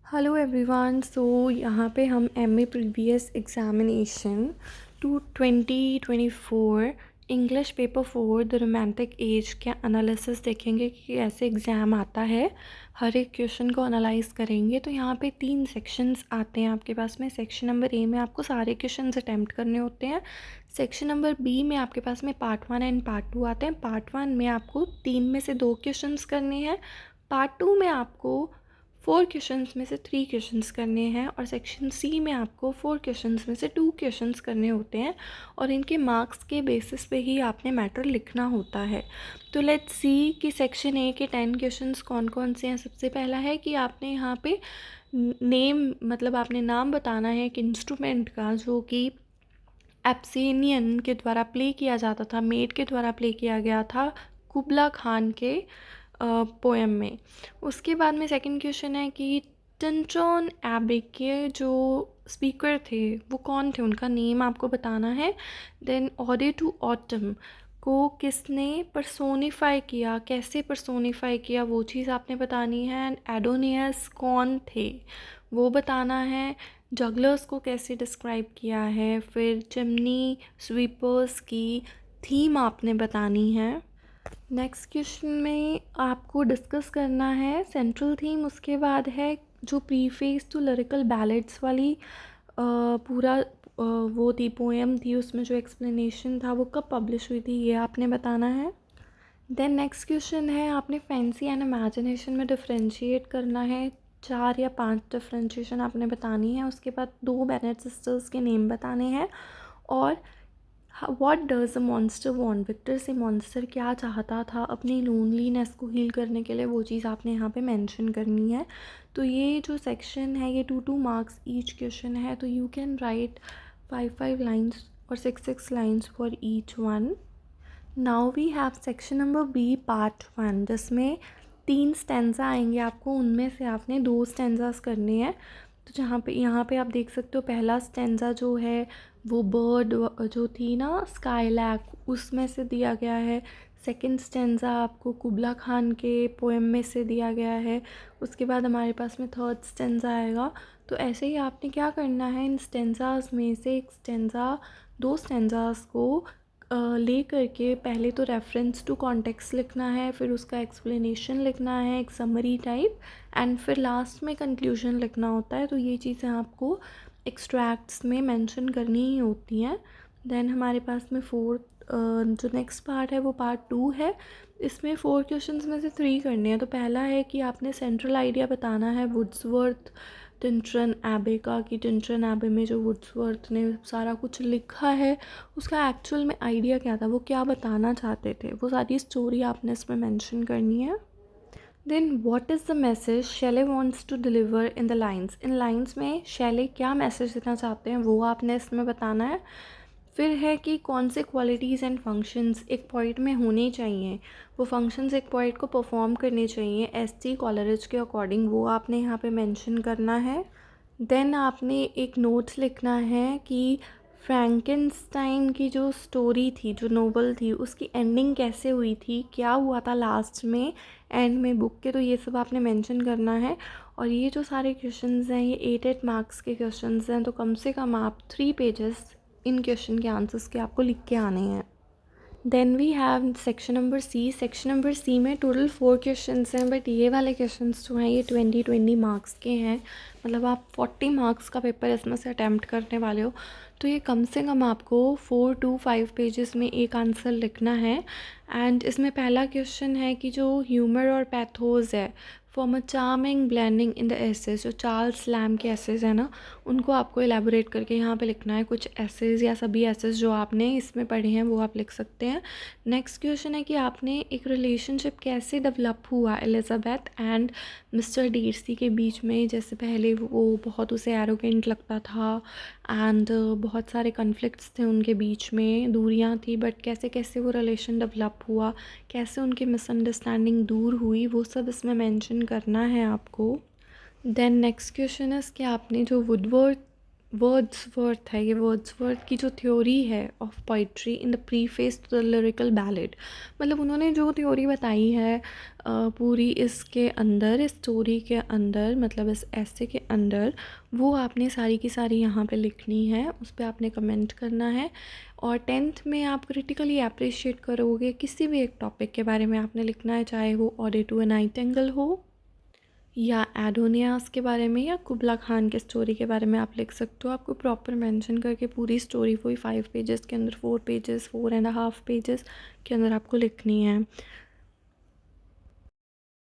Hello everyone. सो यहाँ पे हम MA previous examination 2024 English paper 4 the romantic as के एनालिसिस देखेंगे कि कैसे एग्ज़ाम आता है। हर एक क्वेश्चन को एनालाइज करेंगे। तो यहाँ पे 3 सेक्शंस आते हैं आपके पास में। सेक्शन नंबर ए में आपको सारे क्वेश्चंस अटैम्प्ट करने होते हैं। सेक्शन नंबर बी में आपके पास में पार्ट 1 एंड पार्ट 2 आते हैं। पार्ट 1 में आपको 3 में से 2 क्वेश्चंस करने हैं। पार्ट 2 में आपको 4 क्वेश्चंस में से 3 क्वेश्चंस करने हैं और सेक्शन सी में आपको 4 क्वेश्चंस में से 2 क्वेश्चंस करने होते हैं और इनके मार्क्स के बेसिस पे ही आपने मैटर लिखना होता है। तो लेट्स सी कि सेक्शन ए के 10 क्वेश्चंस कौन कौन से हैं। सबसे पहला है कि आपने यहाँ पे नेम मतलब आपने नाम बताना है एक इंस्ट्रूमेंट का जो कि एब्सिनियन के द्वारा प्ले किया जाता था, मेड के द्वारा प्ले किया गया था कुबला खान के पोएम में। उसके बाद में सेकंड क्वेश्चन है कि टिंटन एबे के जो स्पीकर थे वो कौन थे, उनका नेम आपको बताना है। देन ऑडे टू ऑटम को किसने पर्सोनीफाई किया, कैसे पर्सोनीफाई किया, वो चीज़ आपने बतानी है। एंड एडोनियस कौन थे वो बताना है। जगलर्स को कैसे डिस्क्राइब किया है। फिर चिमनी स्वीपर्स की थीम आपने बतानी है। नेक्स्ट क्वेश्चन में आपको डिस्कस करना है सेंट्रल थीम। उसके बाद है जो प्रीफेस टू लिरिकल बैलेड्स वाली पूरा वो थी पोएम थी, उसमें जो एक्सप्लेनेशन था वो कब पब्लिश हुई थी ये आपने बताना है। देन नेक्स्ट क्वेश्चन है आपने फैंसी एंड इमेजिनेशन में डिफ्रेंशिएट करना है। 4 या 5 डिफ्रेंशिएशन आपने बतानी है। उसके बाद 2 बेनेट सिस्टर्स के नेम बताने हैं और what does a monster want, Victor से मॉन्स्टर क्या चाहता था अपनी लोनलीनेस को हील करने के लिए, वो चीज़ आपने यहाँ पे मेंशन करनी है। तो ये जो सेक्शन है ये 2 मार्क्स ईच क्वेश्चन है। तो यू कैन राइट 5 लाइन्स और 6 lines for each one. Now we have section number B part 1 जिसमें 3 स्टेंजा आएंगे आपको, उनमें से आपने 2 स्टेंजास करने हैं। तो जहाँ पे यहाँ पे आप देख सकते हो पहला स्टेंजा जो है वो बर्ड जो थी ना स्काईलैक उसमें से दिया गया है। सेकंड स्टेंजा आपको कुबला खान के पोएम में से दिया गया है। उसके बाद हमारे पास में थर्ड स्टेंजा आएगा। तो ऐसे ही आपने क्या करना है, इन स्टेंजास में से एक स्टेंजा 2 स्टेंजास को ले करके पहले तो रेफरेंस टू कॉन्टेक्स्ट लिखना है, फिर उसका एक्सप्लेनेशन लिखना है एक समरी टाइप, एंड फिर लास्ट में कंक्लूजन लिखना होता है। तो ये चीज़ें आपको एक्सट्रैक्ट्स में मेंशन करनी ही होती हैं। देन हमारे पास में फोर्थ जो नेक्स्ट पार्ट है वो पार्ट 2 है। इसमें 4 क्वेश्चंस में से 3 करने हैं। तो पहला है कि आपने सेंट्रल आइडिया बताना है वुड्सवर्थ टिंटन एबे का, कि टिंटन एबे में जो वुड्सवर्थ ने सारा कुछ लिखा है उसका एक्चुअल में आइडिया क्या था, वो क्या बताना चाहते थे, वो सारी स्टोरी आपने इसमें मेंशन करनी है। Then what is the message Shelley wants to deliver in the lines, इन लाइंस में शैले क्या मैसेज देना चाहते हैं वो आपने इसमें बताना है। फिर है कि कौन से क्वालिटीज़ एंड फंक्शंस एक पोइट में होने चाहिए, वो फंक्शंस एक पोइट को परफॉर्म करने चाहिए एस.टी. कॉलरिज के अकॉर्डिंग, वो आपने यहाँ पे मेंशन करना है। देन आपने एक नोट्स लिखना है कि फ्रैंकेनस्टाइन की जो स्टोरी थी, जो नोवेल थी, उसकी एंडिंग कैसे हुई थी, क्या हुआ था लास्ट में एंड में बुक के, तो ये सब आपने मेंशन करना है। और ये जो सारे क्वेश्चंस हैं ये 8 मार्क्स के क्वेश्चंस हैं। तो कम से कम आप 3 पेजेस इन क्वेश्चन के आंसर्स के आपको लिख के आने हैं। Then we have section number C. Section number C में टोटल 4 क्वेश्चंस हैं, बट ये वाले क्वेश्चंस जो हैं ये 20 मार्क्स के हैं। मतलब आप 40 मार्क्स का पेपर इसमें से अटैम्प्ट करने वाले हो। तो ये कम से कम आपको 4 to 5 पेजेस में एक आंसर लिखना है। एंड इसमें पहला क्वेश्चन है कि जो ह्यूमर और पैथोस है form a charming blending in the essays, जो चार्ल्स लैम के एसेस है ना उनको आपको एलैबोरेट करके यहाँ पे लिखना है। कुछ एसेस या सभी एसेस जो आपने इसमें पढ़े हैं वो आप लिख सकते हैं। नेक्स्ट क्वेश्चन है कि आपने एक रिलेशनशिप कैसे डेवलप हुआ एलिज़ाबेथ एंड मिस्टर डीर्सी के बीच में, जैसे पहले वो बहुत उसे एरोगेंट लगता था एंड बहुत सारे कन्फ्लिक्ट्स थे उनके बीच में, दूरियां थी, बट कैसे कैसे वो रिलेशन डेवलप हुआ, कैसे उनकी मिसअंडरस्टैंडिंग दूर हुई, वो सब इसमें मेंशन करना है आपको। देन नेक्स्ट क्वेश्चन है कि आपने जो वुडवर्थ वर्ड्सवर्थ है ये। वर्ड्सवर्थ की जो थ्योरी है of poetry in the preface to the lyrical ballad, मतलब उन्होंने जो थ्योरी बताई है पूरी इसके अंदर, इस स्टोरी के अंदर, मतलब इस ऐसे के अंदर, वो आपने सारी की सारी यहाँ पे लिखनी है, उस पर आपने कमेंट करना है। और 10th में आप क्रिटिकली अप्रिशिएट करोगे किसी भी एक टॉपिक के बारे में आपने लिखना है, चाहे वो ऑडे टू ए नाइटिंगेल हो, या एडोनियास के बारे में, या कुबला खान के स्टोरी के बारे में आप लिख सकते हो। आपको प्रॉपर मेंशन करके पूरी स्टोरी वही 5 पेजेस के अंदर, 4 पेजेस, 4.5 पेजेस के अंदर आपको लिखनी है।